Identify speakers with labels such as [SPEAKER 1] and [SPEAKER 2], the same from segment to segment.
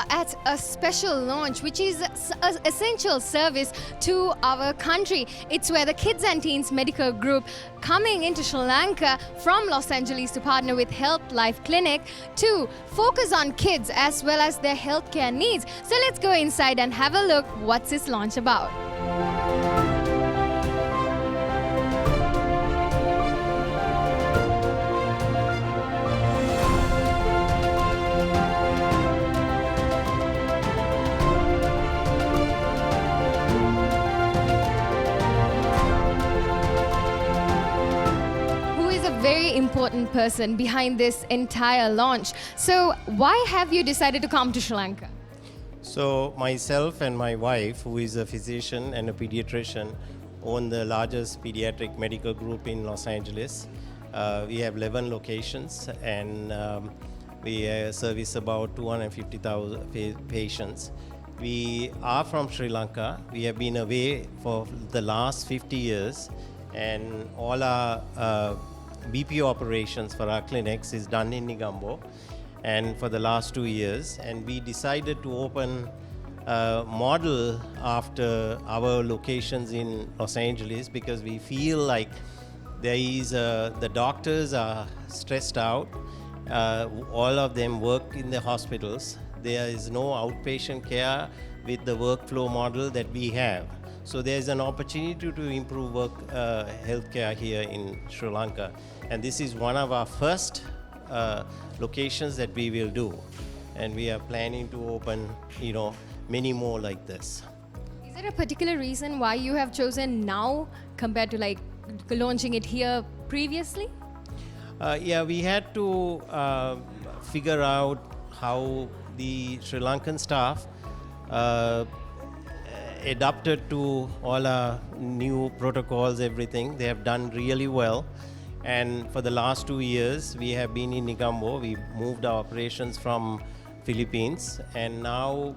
[SPEAKER 1] are at a special launch, which is an essential service to our country. It's where the Kids and Teens Medical Group coming into Sri Lanka from Los Angeles to partner with Health Life Clinic to focus on kids as well as their healthcare needs. So let's go inside and have a look what's this launch about. Very important person behind this entire launch. So why have you decided to come to Sri Lanka?
[SPEAKER 2] So myself and my wife, who is a physician and a pediatrician, own the largest pediatric medical group in Los Angeles. We have 11 locations and we service about 250,000 patients. We are from Sri Lanka. We have been away for the last 50 years and all our BPO operations for our clinics is done in Negombo and for the last 2 years, and we decided to open a model after our locations in Los Angeles because we feel like there is the doctors are stressed out. All of them work in the hospitals. There is no outpatient care with the workflow model that we have. So there's an opportunity to improve healthcare here in Sri Lanka. And this is one of our first locations that we will do. And we are planning to open, many more like this.
[SPEAKER 1] Is there a particular reason why you have chosen now compared to like launching it here previously?
[SPEAKER 2] We had to figure out how the Sri Lankan staff adapted to all our new protocols, everything. They have done really well. And for the last 2 years, we have been in Negombo. We moved our operations from Philippines. And now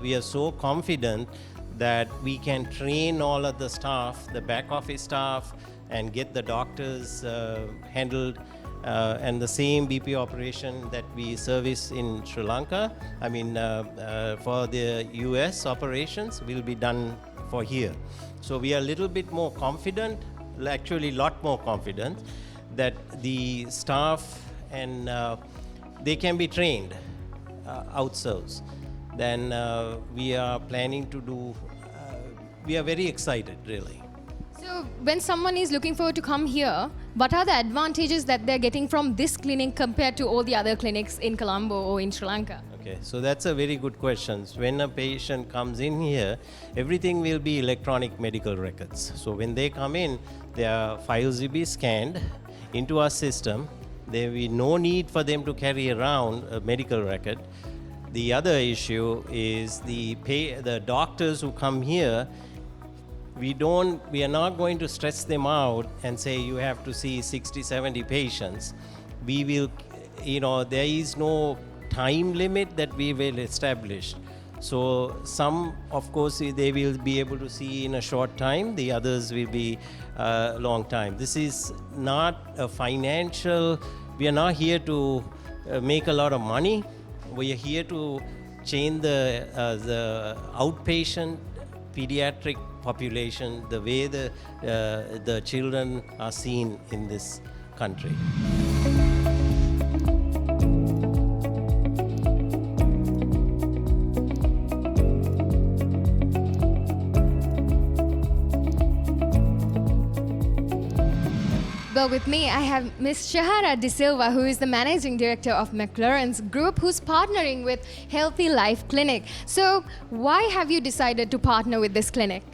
[SPEAKER 2] we are so confident that we can train all of the staff, the back office staff, and get the doctors handled. And the same BP operation that we service in Sri Lanka, for the US operations, will be done for here. So we are a little bit more confident, actually a lot more confident, that the staff and they can be trained outsourced. Then we are planning to do, we are very excited really.
[SPEAKER 1] So when someone is looking forward to come here, what are the advantages that they're getting from this clinic compared to all the other clinics in Colombo or in Sri Lanka?
[SPEAKER 2] Okay, so that's a very good question. When a patient comes in here, everything will be electronic medical records. So when they come in, their files will be scanned into our system. There will be no need for them to carry around a medical record. The other issue is the doctors who come here, we are not going to stress them out and say you have to see 60, 70 patients. We will, there is no time limit that we will establish. So some, of course, they will be able to see in a short time. The others will be a long time. This is not a financial, we are not here to make a lot of money. We are here to change the outpatient pediatric population, the way the children are seen in this country.
[SPEAKER 1] Well, with me, I have Ms. Shahara De Silva, who is the Managing Director of McLaren's Group, who's partnering with Healthy Life Clinic. So why have you decided to partner with this clinic?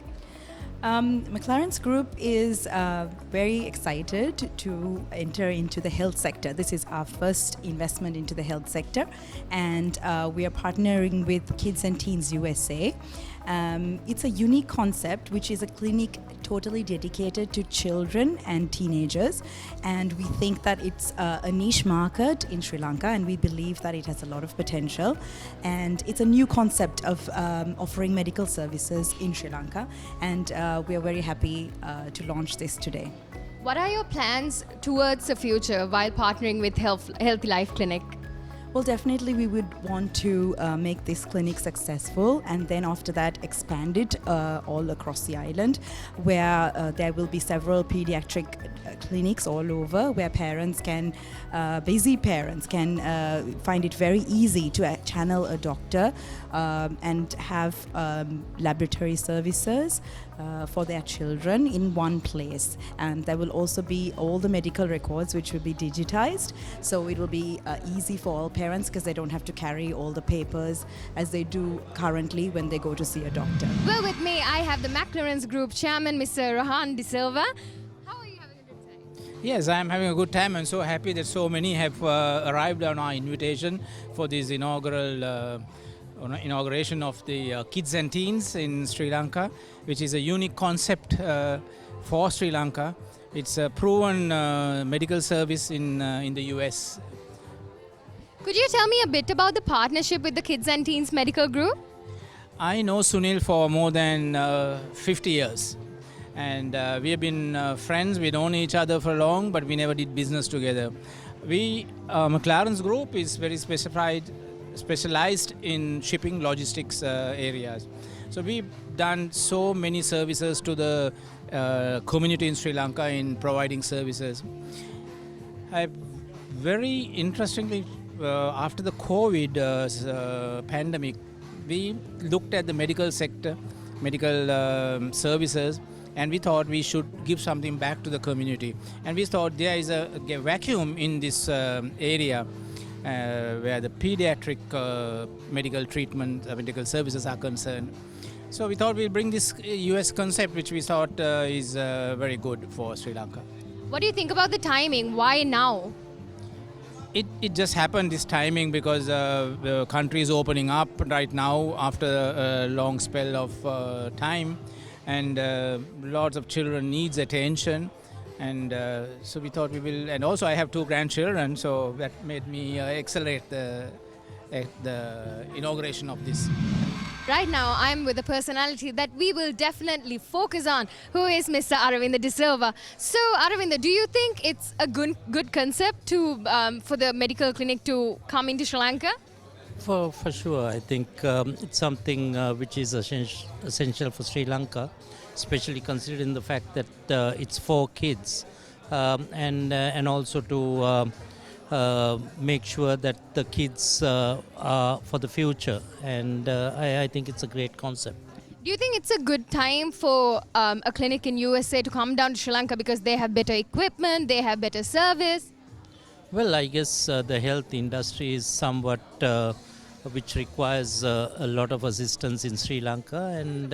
[SPEAKER 3] McLaren's Group is very excited to enter into the health sector. This is our first investment into the health sector, and we are partnering with Kids and Teens USA. It's a unique concept, which is a clinic totally dedicated to children and teenagers, and we think that it's a niche market in Sri Lanka, and we believe that it has a lot of potential, and it's a new concept of offering medical services in Sri Lanka, and we are very happy to launch this today.
[SPEAKER 1] What are your plans towards the future while partnering with Healthy Life Clinic?
[SPEAKER 3] Well, definitely we would want to make this clinic successful, and then after that expand it all across the island, where there will be several pediatric clinics all over, where parents can, busy parents can find it very easy to channel a doctor and have laboratory services for their children in one place. And there will also be all the medical records which will be digitized, so it will be easy for all parents because they don't have to carry all the papers as they do currently when they go to see a doctor.
[SPEAKER 1] Well, with me, I have the McLaren's Group Chairman, Mr. Rohan De Silva. How are you having a good time?
[SPEAKER 4] Yes, I am having a good time and so happy that so many have arrived on our invitation for this inauguration of the Kids and Teens in Sri Lanka, which is a unique concept for Sri Lanka. It's a proven medical service in the US.
[SPEAKER 1] Could you tell me a bit about the partnership with the Kids and Teens Medical Group?
[SPEAKER 4] I know Sunil for more than 50 years. And we have been friends. We've known each other for long, but we never did business together. McLaren's Group is very specialized in shipping logistics areas. So we've done so many services to the community in Sri Lanka in providing services. Very interestingly, after the COVID pandemic, we looked at the medical sector, medical services, and we thought we should give something back to the community. And we thought there is a vacuum in this area where the pediatric medical treatment, medical services are concerned. So we thought we'd bring this US concept, which we thought is very good for Sri Lanka.
[SPEAKER 1] What do you think about the timing? Why now?
[SPEAKER 4] It just happened, this timing, because the country is opening up right now after a long spell of time, and lots of children needs attention, and so we thought we will. And also I have 2 grandchildren, so that made me accelerate the inauguration of this.
[SPEAKER 1] Right now, I'm with a personality that we will definitely focus on, who is Mr. Aravinda De Silva. So, Aravinda, do you think it's a good concept to for the medical clinic to come into Sri Lanka?
[SPEAKER 5] For sure, I think it's something which is essential for Sri Lanka, especially considering the fact that it's for kids, and also to make sure that the kids are for the future, and I think it's a great concept.
[SPEAKER 1] Do you think it's a good time for a clinic in USA to come down to Sri Lanka because they have better equipment, they have better service?
[SPEAKER 5] Well, I guess the health industry is somewhat which requires a lot of assistance in Sri Lanka, and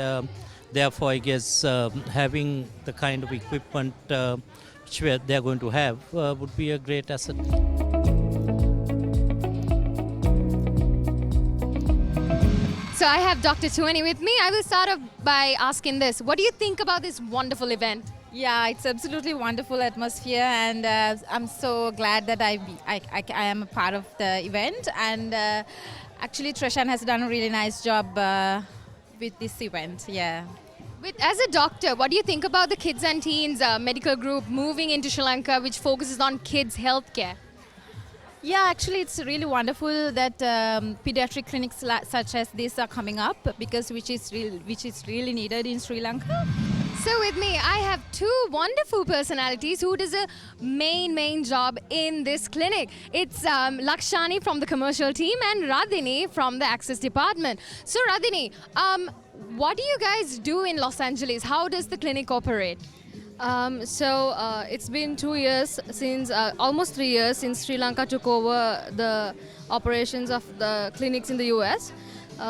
[SPEAKER 5] therefore I guess having the kind of equipment which they're going to have would be a great asset.
[SPEAKER 1] So I have Dr. Tuani with me. I will start off by asking this. What do you think about this wonderful event?
[SPEAKER 6] Yeah, it's absolutely wonderful atmosphere, and I'm so glad that I am a part of the event. And actually, Treshan has done a really nice job with this event. Yeah.
[SPEAKER 1] As a doctor, what do you think about the Kids and Teens Medical Group moving into Sri Lanka, which focuses on kids' healthcare?
[SPEAKER 6] Yeah, actually, it's really wonderful that pediatric clinics such as this are coming up, because which is really needed in Sri Lanka.
[SPEAKER 1] So with me, I have 2 wonderful personalities who does a main job in this clinic. It's Lakshani from the commercial team and Radhini from the access department. So Radhini, what do you guys do in Los Angeles? How does the clinic operate?
[SPEAKER 7] It's been 2 years since, almost 3 years since Sri Lanka took over the operations of the clinics in the US.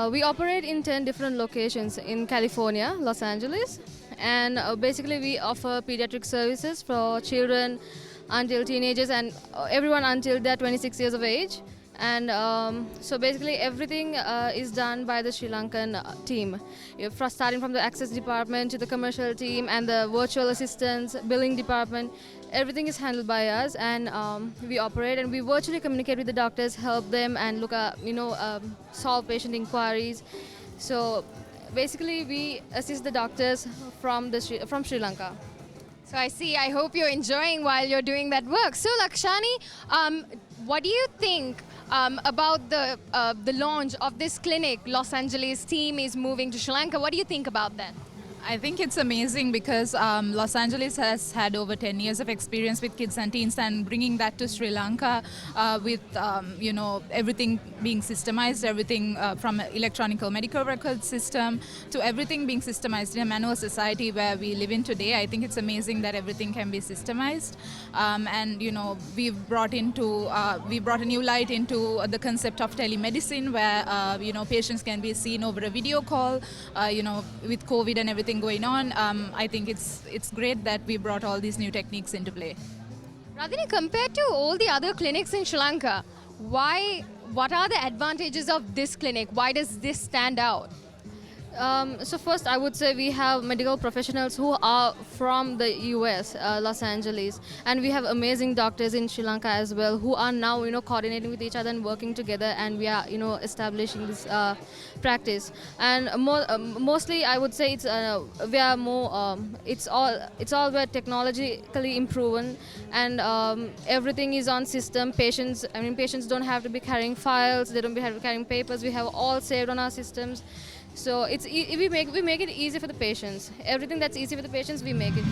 [SPEAKER 7] We operate in 10 different locations in California, Los Angeles, and basically we offer pediatric services for children until teenagers and everyone until they're 26 years of age. And so basically everything is done by the Sri Lankan team. Starting from the access department to the commercial team and the virtual assistants, billing department, everything is handled by us, and we operate and we virtually communicate with the doctors, help them and look at, solve patient inquiries. So basically we assist the doctors from Sri Lanka.
[SPEAKER 1] So I hope you're enjoying while you're doing that work. So Lakshani, what do you think about the launch of this clinic. Los Angeles team is moving to Sri Lanka. What do you think about that?
[SPEAKER 8] I think it's amazing because Los Angeles has had over 10 years of experience with kids and teens, and bringing that to Sri Lanka with everything being systemized, everything from electronic medical record system to everything being systemized in a manual society where we live in today. I think it's amazing that everything can be systemized, and we've brought a new light into the concept of telemedicine, where patients can be seen over a video call. With COVID and everything going on, I think it's great that we brought all these new techniques into play.
[SPEAKER 1] Radhini, compared to all the other clinics in Sri Lanka, what are the advantages of this clinic? Why does this stand out?
[SPEAKER 7] So first, I would say we have medical professionals who are from the US, Los Angeles, and we have amazing doctors in Sri Lanka as well who are now, coordinating with each other and working together, and we are, establishing this practice. And mostly, I would say we are more. It's all we're technologically improved, and everything is on system. Patients don't have to be carrying files. They don't have to be carrying papers. We have all saved on our systems. So we make it easy for the patients. Everything that's easy for the patients, we make it.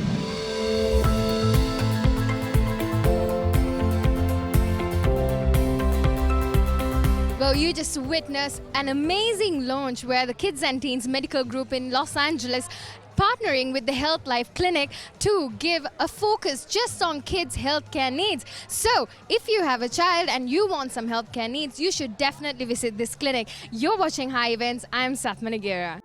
[SPEAKER 1] Well, you just witnessed an amazing launch where the Kids and Teens Medical Group in Los Angeles partnering with the Health Life Clinic to give a focus just on kids' healthcare needs. So, if you have a child and you want some healthcare needs, you should definitely visit this clinic. You're watching High Events. I'm Satma Nagera.